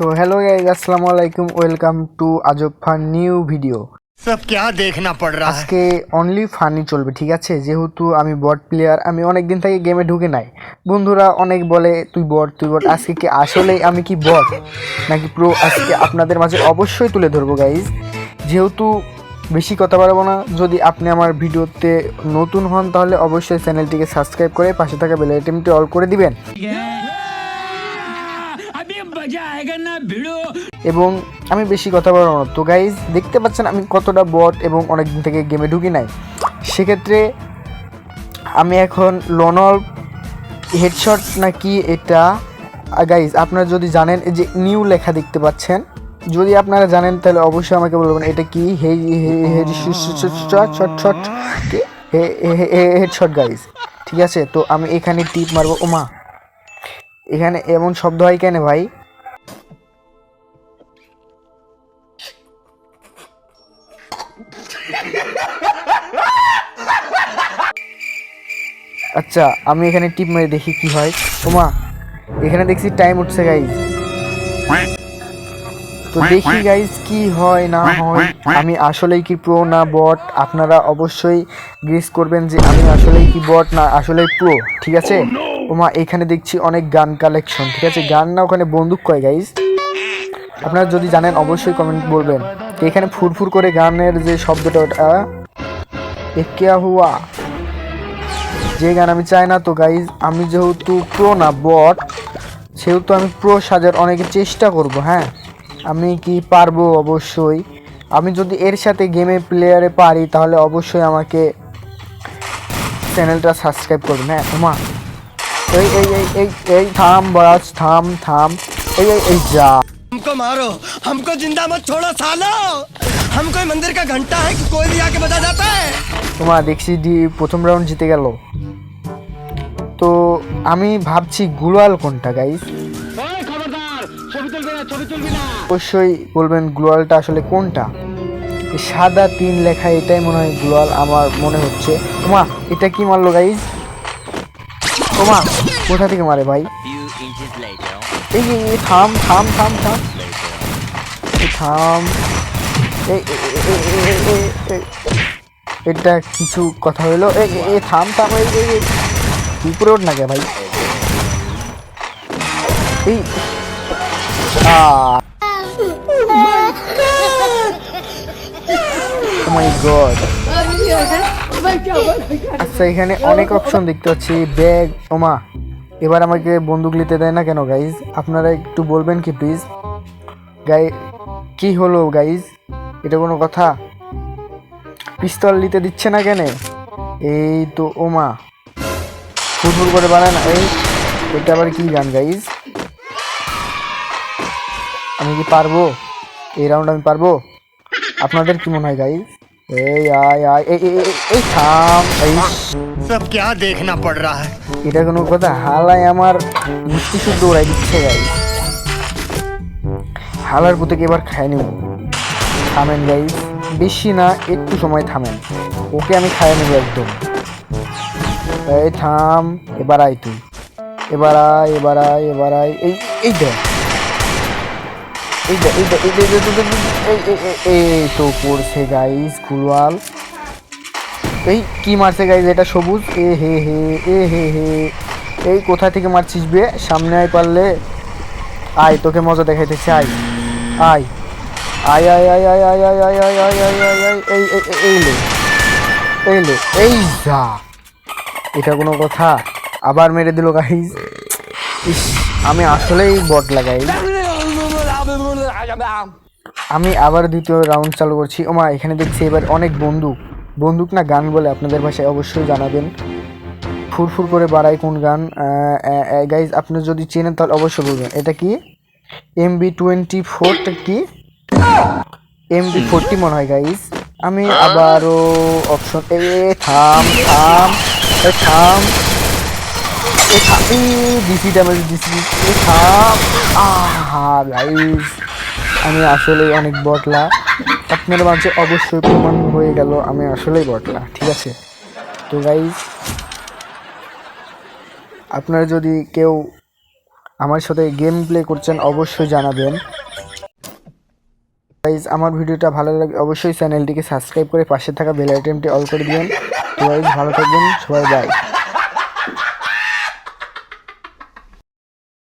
So hello guys अस्सलामु आलाइकुम welcome to আজব fun new video. सब क्या देखना पड़ रहा है। আজকে অনলি ফানি চলবে, ঠিক আছে? যেহেতু আমি বট প্লেয়ার, আমি অনেক দিন থেকে গেমে ঢুকে নাই। বন্ধুরা অনেক বলে তুই বট। আজকে কি আসলেই আমি কি বট নাকি প্রো, আজকে আপনাদের মাঝে অবশ্যই তুলে ধরবো গাইজ। যেহেতু বেশি কথা বাড়াবো না, যদি আপনি আমার ভিডিওতে নতুন হন তাহলে অবশ্যই চ্যানেলটিকে সাবস্ক্রাইব করে পাশে থাকা বেল আইকনটি অল করে দিবেন এবং আমি বেশি কথা বলবো না। তো গাইজ দেখতে পাচ্ছেন আমি কতটা বট এবং অনেক দিন থেকে গেমে ঢুকি নাই। সেক্ষেত্রে আমি এখন লোনল হেডশট নাকি এটা গাইজ আপনারা যদি জানেন, এই যে নিউ লেখা দেখতে পাচ্ছেন, যদি আপনারা জানেন তাহলে অবশ্যই আমাকে বলবেন এটা কি হেডশট গাইজ, ঠিক আছে? তো আমি এখানে টিপ মারবো। ওমা, এখানে এমন শব্দ হয় কেন ভাই? আচ্ছা আমি এখানে টিপ মেরে দেখি কি হয়। ওমা, এখানে দেখছি টাইম উঠছে গাইজ। তো দেখি গাইজ কি হয় না হয়, আমি আসলেই কি প্রো না বট। আপনারা অবশ্যই গেস করবেন যে আমি আসলেই কি বট না আসলেই প্রো, ঠিক আছে? ওমা, এখানে দেখছি অনেক গান কালেকশন, ঠিক আছে? গান না, ওখানে বন্দুক কয় গাইজ। আপনারা যদি জানেন অবশ্যই কমেন্ট বলবেন। তো এখানে ফুরফুর করে গানের যে শব্দটা, ওটা ক্যা হুয়া, যে গান আমি চাই না। তো গাইজ আমি যেহেতু প্রো না বট, সেহেতু আমি প্রো সাজার অনেক চেষ্টা করব। হ্যাঁ, আমি কি পারবো? অবশ্যই। আমি যদি এর সাথে গেমে প্লেয়ারে পারি তাহলে অবশ্যই আমাকে চ্যানেলটা সাবস্ক্রাইব করবেন। হ্যাঁ ওমা, এই এই এই এই এই থাম বরাজ, থাম থাম, এই এই এই যা। हमको मारो, हमको जिंदा मत छोड़ो सालो। हम कोई मंदिर का घंटा है कि कोई भी आके बजा जाता है। ওমা, দেখছি প্রথম রাউন্ড জিতে গেল। তো আমি ভাবছি গ্লোয়াল কোনটা গাইস, অবশ্যই বলবেন গ্লোয়ালটা আসলে কোনটা। সাদা 3 লেখা, এটাই মনে হয় গ্লোয়াল আমার মনে হচ্ছে। ওমা, এটা কি মারলো গাইস? ওমা, কোথা থেকে মারে ভাই? এই থাম থাম থাম থাম, থাম। এটা কিছু কথা হইলো? এই থাম থাম, এই উপরে ওঠ না কে ভাই? এই মাই গড। আচ্ছা এখানে অনেক অপশন দেখতে পাচ্ছি, ব্যাগ। ওমা, এবার আমাকে বন্দুক নিতে দেয় না কেন গাইজ? আপনারা একটু বলবেন কি প্লিজ? কি হলো গাইজ? এটা কোনো কথা? পিস্তল নিতে দিচ্ছে না কেন? এই তো ওমা, ফুটফুট করে বানায় না। এই এটা আবার কি গান গাইজ? আমি কি পারবো এই রাউন্ড? আমি পারবো? আপনাদের কি মনে হয় গাইজ? এই আয় আয়, এই থাম। এই सब क्या देखना पड़ रहा है। এটা কোনো কথা? হালাই আমার মিষ্টি শুদ্ধ উড়াই দিচ্ছে গাইজ। হালার পুতেকে এবার খাই নেব। থামেন গাইজ, বেশি না, একটু সময় থামেন। ওকে আমি খাই নেব একদম। এই থাম, এবার আয় তুই, এবার আয়, এবার আয়, এবার আয়। এই এই দেখ, এই তো পড়ছে গাইজ গ্লোয়াল। এই কি মারছে গাইজ? এটা সবুজ। এ হে হে, এ হে হে, এই কোথা থেকে মারছিস বে? সামনে আয় পারলে, আয়, তোকে মজা দেখাইতেছে। আয় আয় আয় আয় আয় আয় আয় আয় আয় আয় আয় আয় আয় আয়, এই এই লে, এই লে, এই যা। এটা কোনো কথা? আবার মেরে দিল গাইজ। ইস, আমি আসলেই বট লাগাই। আমি আবার দ্বিতীয় রাউন্ড চালু করছি। ওমা, এখানে দেখছি এবার অনেক বন্দুক। বন্দুক না গান বলে আপনাদের ভাষায় অবশ্যই জানাবেন। ফুরফুর করে বাড়াই কোন গান গাইজ? আপনি যদি চেনেন তাহলে অবশ্যই বলবেন। এটা কি MB24? কি MB40 মনে হয় গাইজ। আমি আবারও অপশন, থাম থাম, থাম, ডিসি ড্যামেজ, ডিসি, থাম। গাইজ আমি আসলে অনেক বটলা। আপনার মাঝে অবশ্যই প্রমাণ হয়ে গেল আমি আসলেই বটলা, ঠিক আছে? তো গাইজ আপনারা যদি কেউ আমার সাথে গেম প্লে করছেন অবশ্যই জানাবেন। গাইজ আমার ভিডিওটা ভালো লাগে অবশ্যই চ্যানেলটিকে সাবস্ক্রাইব করে পাশে থাকা বেল আইকনটি অল করে দিবেন। তো গাইজ ভালো থাকবেন সবাই, বাই।